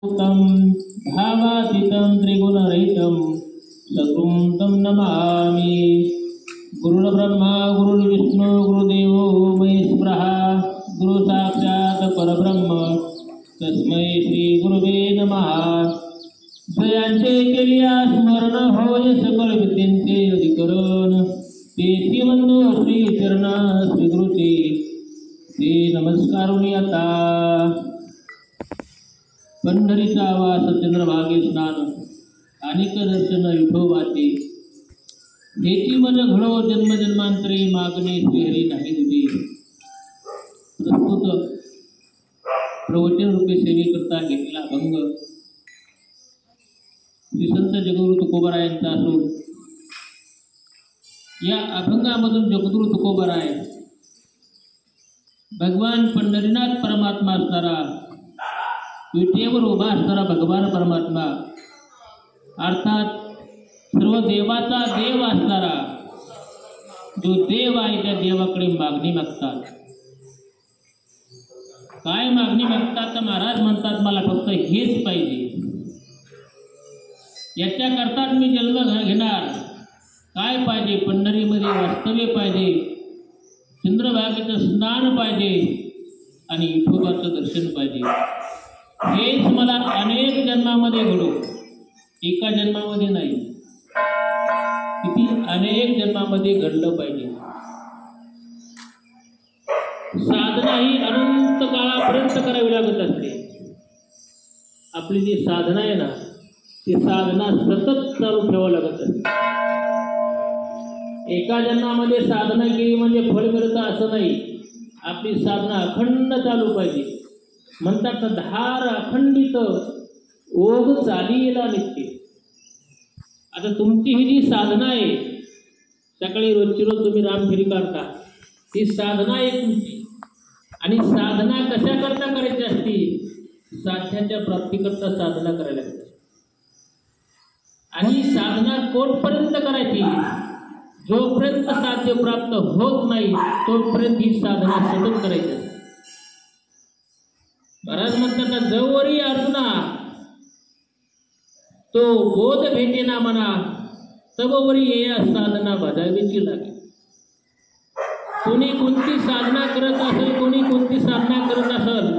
तं भावातीतं त्रिगुणरहितं सद्गुरुं तं नमामि। गुरुर्ब्रह्मा गुरुर्विष्णु गुरुदेवो महेश्वरः गुरु साक्षात् परब्रह्म तस्मै श्री गुरुवे नमः। जयांचे केलिया स्मरण होय सकळ विद्येचे अधिकरण ते श्रीमंतो श्री चरण श्री गुरुचे ते नमस्कारुनी आता। पंढरीचा वास चंद्रभागे स्नान अनेक दर्शन विठोबाचे हेची मन घडो जन्मजन्मांतरे मागणे श्रीहरी नाही तुझे। प्रस्तुत प्रवचन रूपे सेवेकरता घेतलेला अभंग श्री संत जगद्गुरु तुकोबारायांचा असून या अभंगामधून जगद्गुरु तुकोबाराय भगवान पंढरीनाथ परमात्मा असणारा विटेवर उभा असणारा भगवान परमात्मा अर्थात सर्व देवाचा देव असणारा जो देव आहे त्या देवाकडे मागणी मागतात। काय मागणी मागतात तर महाराज म्हणतात मला फक्त हेच पाहिजे, याच्याकरताच मी जन्म घेणार। काय पाहिजे? पंढरीमध्ये वास्तव्य पाहिजे, चंद्रभागेचं स्नान पाहिजे आणि विठोबाचं दर्शन पाहिजे। हेच मला अनेक जन्मामध्ये घडो, एका जन्मामध्ये नाही, किती अनेक जन्मामध्ये घडलं पाहिजे। साधना ही अनंत काळापर्यंत करावी लागत असते। आपली जी साधना आहे ना ती साधना सतत चालू ठेवावी लागत असते। एका जन्मामध्ये साधना केली म्हणजे फळ मिळतं असं नाही, आपली साधना अखंड चालू पाहिजे। म्हणतात धार अखंडित ओघ चालीला निघते। आता तुमची ही जी साधना आहे, सकाळी रोजची रोज तुम्ही रामफेरी काढता, ती साधना आहे तुमची। आणि साधना कशाकरता करायची असते? साध्याच्या प्राप्तीकरता साधना करायला लागते। आणि साधना कोणपर्यंत करायची? जोपर्यंत साध्य प्राप्त होत नाही तोपर्यंत ही साधना सतत करायची। महाराज म्हणतात जवरी अर्जुना तो बोध भेटे ना मना तवरी ये साधना बजावीची लागे। कोणी कोणती साधना करत असेल, कोणी कोणती साधना करत असेल,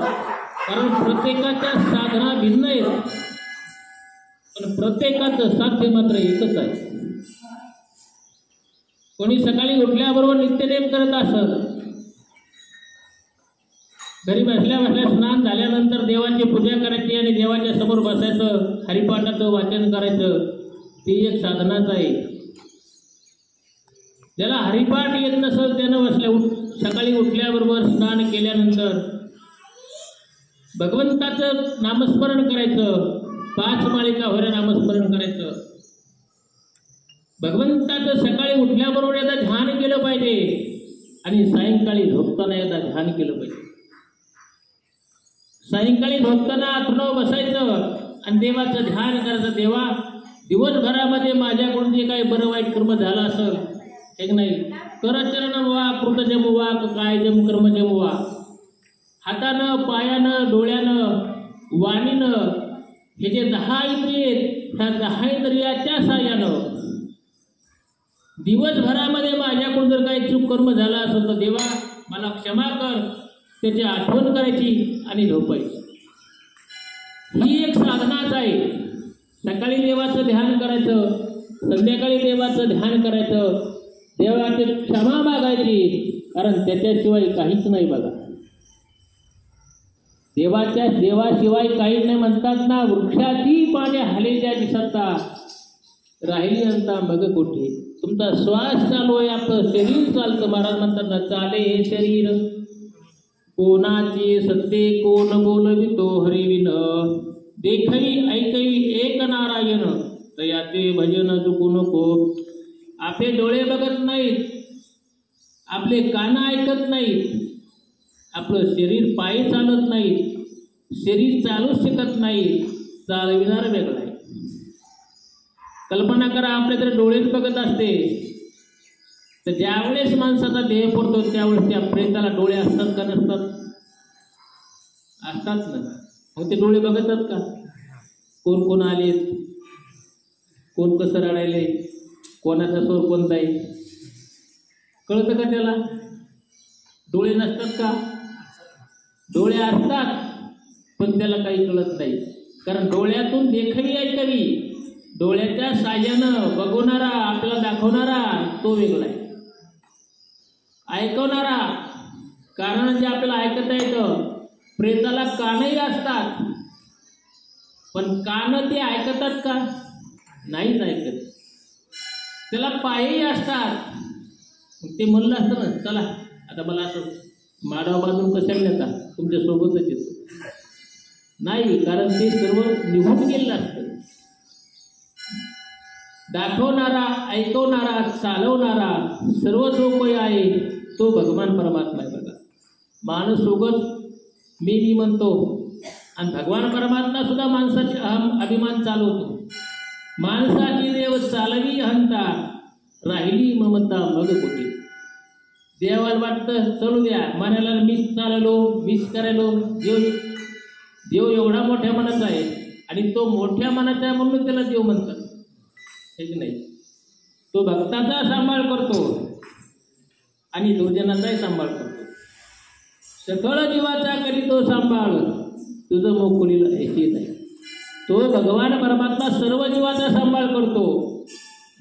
कारण प्रत्येकाच्या साधना भिन्न आहेत, पण प्रत्येकाचं साध्य मात्र एकच आहे। कोणी सकाळी उठल्याबरोबर नित्यनेम करत असेल, घरी बसल्या बसल्या स्नान झाल्यानंतर देवाची पूजा करायची आणि देवाच्या समोर बसायचं, हरिपाठाचं वाचन करायचं, ती एक साधनाच आहे। ज्याला हरिपाठ येत नसेल त्यानं सकाळी उठल्याबरोबर स्नान केल्यानंतर भगवंताचं नामस्मरण करायचं, 5 माळिका होऱ्या नामस्मरण करायचं। भगवंताचं सकाळी उठल्याबरोबर एकदा ध्यान केलं पाहिजे आणि सायंकाळी झोपताना एकदा ध्यान केलं पाहिजे। सायंकाळी झोपताना आथरुणावर बसायचं आणि देवाचं ध्यान करायचं। देवा, दिवसभरामध्ये माझ्याकडून जे काही बरं वाईट कर्म झालं असेल, एक नाही करचरण वा कृतजम वा कायजम कर्मजम वा, हातानं पायानं डोळ्यानं वाणीनं हे जे 10 इंद्रिय आहेत, ह्या 10 इंद्रियाच्या साह्यानं दिवसभरामध्ये माझ्याकडून जर काही चूक कर्म झाला असेल तर देवा मला क्षमा कर, त्याची आठवण करायची आणि झोपायची। ही एक साधनाच आहे। सकाळी देवाचं ध्यान करायचं, संध्याकाळी देवाचं ध्यान करायचं, देवाची क्षमा मागायची, कारण त्याच्याशिवाय काहीच नाही। बघा, देवाशिवाय काही नाही म्हणतात ना, वृक्षाची पाने हालेल्या दिसता राहिली अंता मग कुठे। तुमचा श्वास चालू आहे, आपलं शरीर चालतं। महाराज म्हणतात ना, चाले हे शरीर कोणाचे सत्ते कोण बोलवितो हरिविन, देखई ऐकई एक नारायण तयाचे भजन चुकू नको। आपले डोळे बघत नाहीत, आपले कान ऐकत नाहीत, आपलं शरीर पायी चालत नाहीत, शरीर चालूच शकत नाही, चालविणार वेगळा आहे। कल्पना करा, आपल्याकडे डोळेच बघत असते तर ज्यावेळेस माणसाचा देह पडतो त्यावेळेस त्या प्रेताला डोळे असतात का नसतात? असतात ना। मग ते डोळे बघतात का कोण कोण आले, कोण कसं रडायले, कोणाचा स्वर कोणता आहे, कळतं का त्याला? डोळे नसतात का? डोळे असतात पण त्याला काही कळत नाही, कारण डोळ्यातून देखणी ऐकावी, डोळ्याच्या साह्यानं बघवणारा आपल्याला दाखवणारा तो वेगळा आहे. ऐकवणारा, कारण जे आपल्याला ऐकता येतं, प्रेताला कानही असतात पण कान ते ऐकतात का? नाहीच ऐकत. त्याला पायही असतात, ते म्हणलं असतं ना चला आता मला असं माडाव बाजून कशाला नेता, तुमच्या सोबतच येतो, नाही, कारण ते सर्व निघून गेलेलं असतं. दाखवणारा, ऐकवणारा, चालवणारा सर्व जो कोणी आहे तो भगवान परमात्मा आहे. बघा, माणूस सोबत मी म्हणतो आणि भगवान परमात्मा सुद्धा माणसाचे अभिमान चालवतो. माणसाची देव चालवी हंता, राहिली ममता मग कोटी. देवाला वाटतं चलू द्या, मनाला मीच चाललो, मीच करायलो. देव एवढा मोठ्या मनाचा आहे आणि तो मोठ्या मनाचा आहे म्हणून त्याला देव म्हणतात, हे की नाही? तो भक्ताचा सांभाळ करतो आणि दुर्जनाचाही सांभाळ करतो. सकळ जीवाचा करी तो सांभाळ, तुझं मोकुलीला ऐशी नाही. तो भगवान परमात्मा सर्व जीवाचा सांभाळ करतो.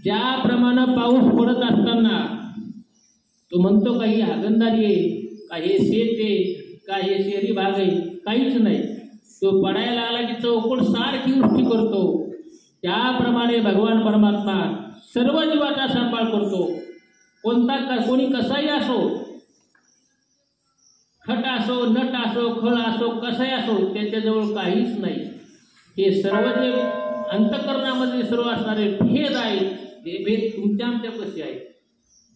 ज्याप्रमाणे पाऊस पडत असताना तो म्हणतो का ही हागंदारी आहे, का हे शेत आहे, का हे शहरी भाग आहे, काहीच नाही. तो पडायला आला की चौकोन सारखी वृष्टी करतो. त्याप्रमाणे भगवान परमात्मा सर्व जीवाचा सांभाळ करतो. कोणी कसाही असो, खट असो, नट असो, खळ असो, कसाही असो, त्याच्याजवळ काहीच नाही. हे सर्व जे अंतःकरणामध्ये सर्व असणारे भेद आहेत, हे भेद तुमच्या आमच्यापाशी आहेत,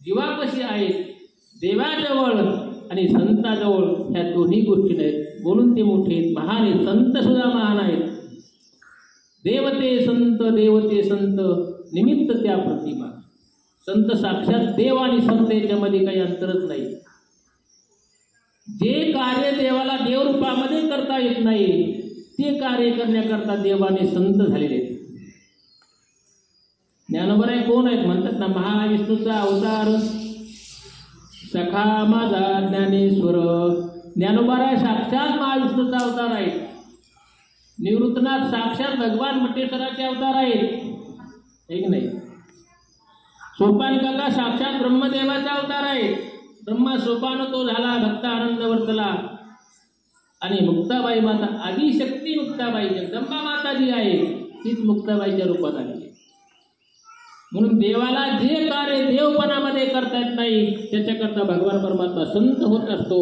जीवापाशी आहेत, देवाजवळ आणि संताजवळ. ह्या दोन्ही गोष्टी नाहीत म्हणून ते मोठे आहेत, महान आहेत. संत सुद्धा महान आहेत. देवते संत, देवते संत, निमित्त त्या प्रतिमा. संत साक्षात देव आणि संत याच्यामध्ये काही अंतरच नाही. जे कार्य देवाला देवरूपामध्ये करता येत नाही ते कार्य करण्याकरता देवाने संत झालेले आहेत. ज्ञानोबराय कोण आहेत? म्हणतात ना, महाविष्णूचा अवतार सखा माझा ज्ञानेश्वर. ज्ञानोबराय साक्षात महाविष्णूचा अवतार आहे. निवृत्तनाथ साक्षात भगवान मटेश्वराचे अवतार आहेत, एक नाही. सोपान काका साक्षात ब्रह्मदेवाचा अवतार आहे. ब्रह्मा सोपान तो झाला, भक्त आनंद वर्तला. आणि मुक्ताबाई माता, आदिशक्ती मुक्ताबाई जगदंबा माता जी आहे तीच मुक्ताबाईच्या रूपात आली आहे. म्हणून देवाला जे कार्य देवपणामध्ये करता येत नाही त्याच्याकरता भगवान परमात्मा संत होत असतो.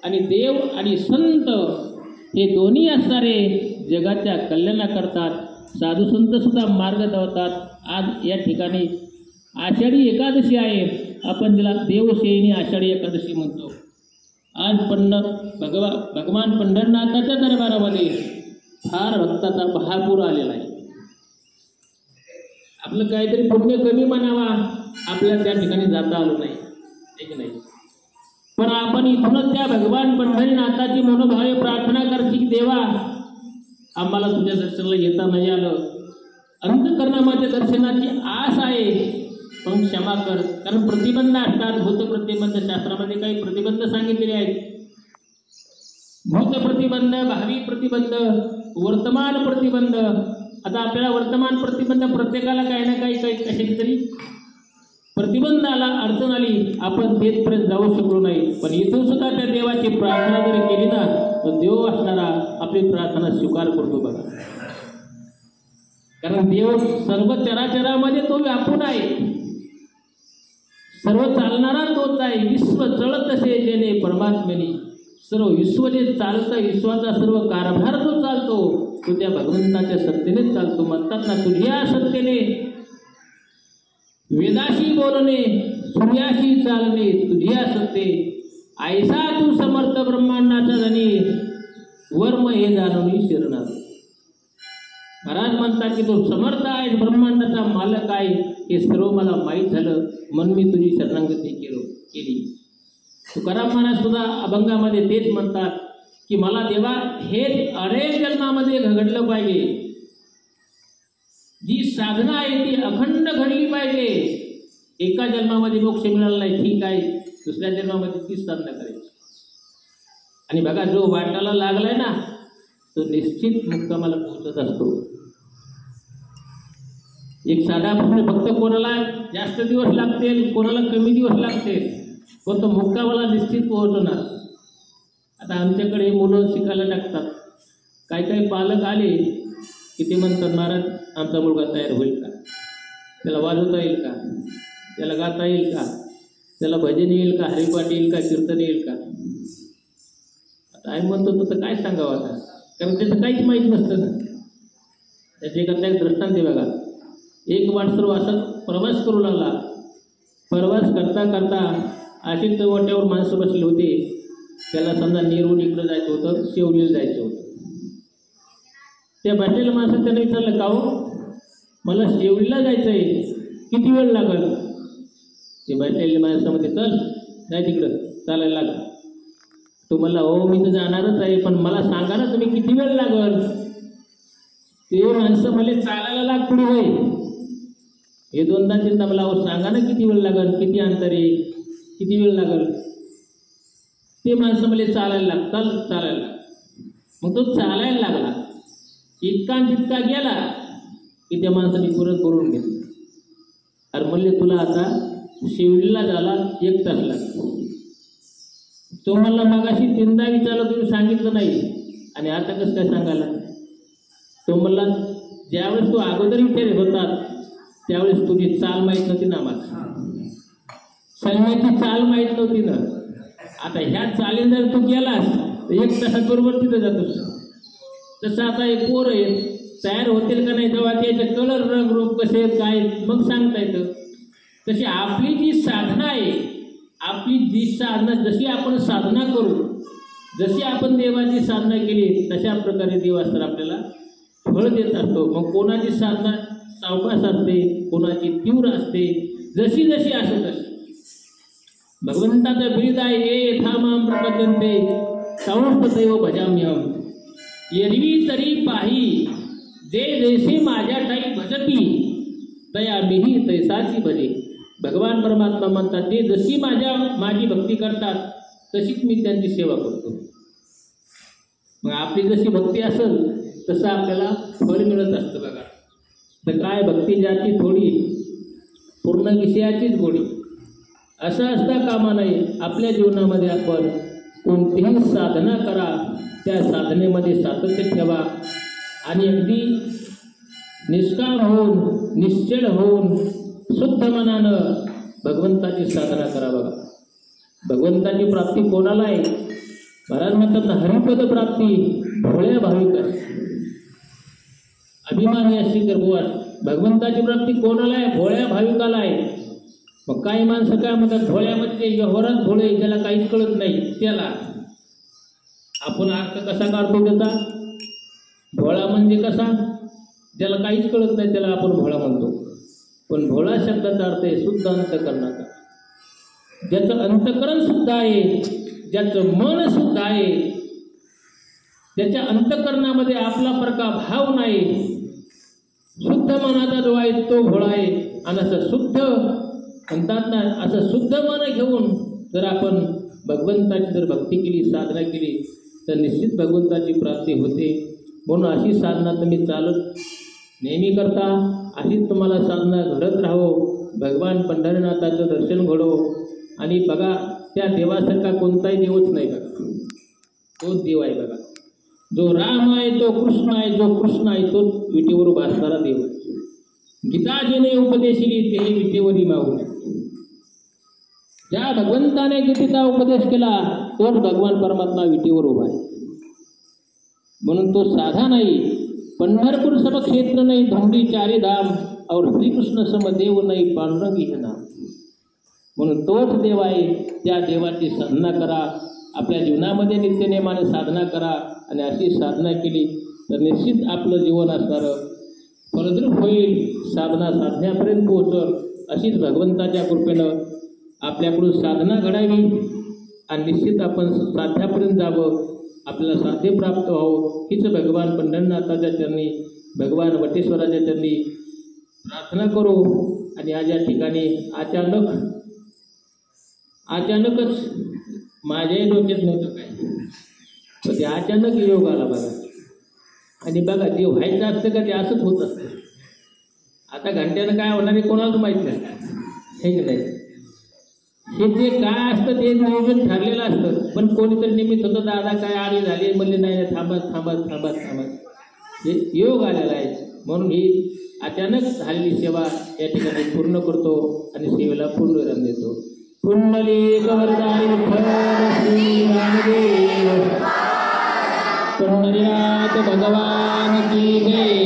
आणि देव आणि संत हे दोन्ही असणारे जगाच्या कल्याणाकरतात साधू संत सुद्धा मार्ग दावतात. आज या ठिकाणी आषाढी एकादशी आहे, आपण तिला देवशयनी आषाढी एकादशी म्हणतो. आज भगवान पंढरनाथाच्या दरबारामध्ये फार भक्ताचा महापूर आलेला आहे. आपलं काहीतरी पुण्य कमी म्हणावा, आपल्याला त्या ठिकाणी जाता आलं नाही, एक नाही. पण आपण इथूनच त्या भगवान पंढरीनाथाची मनोभावे प्रार्थना करते की देवा, आम्हाला तुझ्या दर्शनाला येता नाही आलं, अंतःकरणामध्ये दर्शनाची आस आहे, पण क्षमा कर. कारण प्रतिबंध असतात. भूत प्रतिबंध शास्त्रामध्ये काही प्रतिबंध सांगितलेले आहेत. भूत प्रतिबंध, भावी प्रतिबंध, वर्तमान प्रतिबंध. आता आपल्याला वर्तमान प्रतिबंध प्रत्येकाला काही ना काही कशाची तरी प्रतिबंध आला, अडचण आली, आपण तेथपर्यंत जाऊ शकलो नाही. पण इथून सुद्धा त्या देवाची प्रार्थना जरी केली ना तर देव असणारा आपली प्रार्थना स्वीकार करतो. बघा, कारण देव सर्व चराचरामध्ये तो व्यापून आहे, सर्व चालणारा तोच आहे. विश्व चळत असे जेणे परमात्मेने. सर्व विश्व जे चालतं, विश्वाचा सर्व कारभार जो चालतो तो त्या भगवंताच्या सत्तेनेच चालतो. म्हणतात ना, तुझ्या सत्तेने वेदाशी बोलणे, सूर्याशी चालणे, तुझ्या सत्ते ऐसा तू समर्थ ब्रह्मांडाचा धनी, वर्म हे जाणवणी शरणार. महाराज म्हणतात की तो समर्थ आहे, ब्रह्मांडाचा मालक आहे, हे सर्व मला माहीत झालं म्हणून मी तुझी शरणागती केली. तुकाराम महाराज सुद्धा अभंगामध्ये तेच म्हणतात, की मला देवा हे अनेक जन्मामध्ये घडलं पाहिजे, जी साधना आहे ती अखंड घडली पाहिजे. एका जन्मामध्ये मोक्ष मिळाला नाही, ठीक आहे, दुसऱ्या जन्मामध्ये तीच साधना करायची. आणि बघा, जो वाटाला लागलाय ना तो निश्चित मुक्कामाला पोहोचत असतो. एक साधा प्रश्न, फक्त कोणाला जास्त दिवस लागतील, कोणाला कमी दिवस लागतील, पण तो मुक्कामाला निश्चित पोहोचणार. आता आमच्याकडे मुलं शिकायला टाकतात, काही काही पालक आले की ते म्हणतात, महाराज आमचा मुलगा तयार होईल का, त्याला वाजवता येईल का, त्याला गाता येईल का, त्याला भजन येईल का, हरिपाठ येईल का, कीर्तन येईल का. आता आम्ही म्हणतो तर काय सांगावं आता, कारण त्याचं काहीच माहीत नसतं ना. त्याच्याकरता एक दृष्टांत आहे बघा. एक वाटसरू असा प्रवास करू लागला. प्रवास करता करता अशीच वाट्यावर माणसं बसले होते. त्याला समजा नेरून इकडं जायचं होतं, शेवलीला जायचं होतं. त्या बसलेल्या माणसानं त्याने विचारलं, का हो मला शेवलीला जायचं आहे, किती वेळ लागेल. ते बसलेल्या माणसामध्ये, चल जाय तिकडं, चालायला लागा. तो म्हणला, हो मी तर जाणारच आहे, पण मला सांगा ना तुम्ही किती वेळ लागेल. ते माणसं मला चालायला लाग पुढे होय. हे दोनदा तीनदा मला सांगा ना किती वेळ लागेल, किती अंतर आहे, किती वेळ लागेल. ते माणसं मला चालायला चालायला. मग तो चालायला लागला, इतका तितका गेला की त्या माणसाने परत करून घेतलं. अरे म्हणले तुला आता शिवलीला झाला 1 तास लागला. तो म्हणला मगाशी 3दा विचारलं, तुम्ही सांगितलं नाही, आणि आता कसं काय सांगायला. तो म्हणला ज्यावेळेस तू अगोदर विचारत होता त्यावेळेस तुझी चाल माहीत नव्हती ना, आम्हाला सैन्याची चाल माहीत नव्हती ना. आता ह्या चालीन जर तू गेलास तर 1 तासाबरोबर तिथं जातोस. तसं आता हे पोरं आहेत, तयार होतील का नाही तेव्हा त्याचे कलर, रंग, रूप कसे काय मग सांगता येतं. तशी आपली जी साधना आहे, आपली जी साधना, जशी आपण साधना करू, जशी आपण देवाची साधना केली तशा प्रकारे देवास्तर आपल्याला फळ देत असतो. मग कोणाची साधना सावकाश असते, कोणाची तीव्र असते, जशी जशी असत असते. भगवंताचं ब्रीद आहे, ये थामाम प्रपद्यन्ते संस्पतयो भजाम्यहम्. एरवी तरी पाही जे जैसे माझ्या ठाई भजती तया मीही तैसाची भजे. भगवान परमात्मा म्हणतात, ते जशी माझी भक्ती करतात तशीच मी त्यांची सेवा करतो. मग आपली जशी भक्ती असेल तसं आपल्याला फळ मिळत असतं बघा. तर काय, भक्ती ज्याची थोडी, पूर्ण विषयाचीच गोडी, असं असता कामा नये. आपल्या जीवनामध्ये आपण कोणतीही साधना करा, त्या साधनेमध्ये सातत्य ठेवा आणि अगदी निष्काम होऊन, निश्चल होऊन, शुद्ध मनानं भगवंताची साधना करा बघा. भगवंताची प्राप्ती कोणाला आहे. महाराज म्हणतात ना, हरिपद प्राप्ती भोळ्या भाविकास. अभिमानी अशी गर्भवास. भगवंताची प्राप्ती कोणाला आहे, भोळ्या भाविकाला आहे. मग काही माणसं काय म्हणतात, भोळ्यामध्ये व्यवहारात भोळे, ज्याला काहीच कळत नाही त्याला. आपण अर्थ कसा काढतो त्याचा, भोळा म्हणजे कसा, ज्याला काहीच कळत नाही त्याला आपण भोळा म्हणतो. पण भोळा शब्दाचा अर्थ आहे शुद्ध अंतकरणाचा. ज्याचं अंतकरण शुद्ध आहे, ज्याचं मन शुद्ध आहे, त्याच्या अंतकरणामध्ये आपला प्रकार भाव नाही, शुद्ध मनाचा जो आहे तो भोळा आहे. आणि असं शुद्ध म्हणतात ना, असं शुद्ध मन घेऊन जर आपण भगवंताची जर भक्ती केली, साधना केली, तर निश्चित भगवंताची प्राप्ती होते. म्हणून अशी साधना तुम्ही चालत नेहमी करता, अशीच तुम्हाला साधना घडत राहो. भगवान पंढरीनाथाचं दर्शन घडो. आणि बघा, त्या देवासारखा कोणताही देवच नाही बघा, तोच देव आहे बघा. जो राम आहे तो कृष्ण आहे, जो कृष्ण आहे तो विटेवर उभा असणारा देव आहे. गीता जेने उपदेशिली ते विटेवरी माऊ. ज्या भगवंताने गीतेचा उपदेश केला तोच भगवान परमात्मा विटेवर उभा आहे. म्हणून तो साधा नाही. पंढरपूर सब क्षेत्र नाही, धोंडी चारी धाम, और श्रीकृष्ण सम देव नाही, पांडुरंगी हे नाम. म्हणून तोच देव आहे. त्या देवाची साधना करा, आपल्या जीवनामध्ये नित्यनेमाने साधना करा. आणि अशी साधना केली तर निश्चित आपलं जीवन असणारं फलद्रूप होईल, साधना साधण्यापर्यंत पोहोचल. अशीच भगवंताच्या कृपेनं आपल्याकडून साधना घडावी आणि निश्चित आपण साध्यापर्यंत जावं. आपल्याला साध्य प्राप्त व्हावं हीच भगवान पंढरनाथाच्या चरणी भगवान वटेश्वराच्या चरणी प्रार्थना करू. आणि आज या ठिकाणी अचानकच माझ्याही डोक्यात नव्हतं काय, पण ते अचानक योग आला बघा. आणि बघा जे व्हायचं असतं का ते असंच होत असतं. आता घंट्यानं काय होणार आहे कोणालाच माहीत नाही, हे की नाही. हे जे काय असतं ते नियोजन ठरलेलं असतं, पण कोणीतरी निमित्त होतं, दादा काय आली झाली म्हणले नाही थांबत हे योग आलेला आहे. म्हणून ही अचानक झालेली सेवा या ठिकाणी पूर्ण करतो आणि सेवेला पूर्ण विराम देतो. पुंडलिक वरदाई विठ्ठल श्री रामदेव पंढरीनाथ भगवान की जय.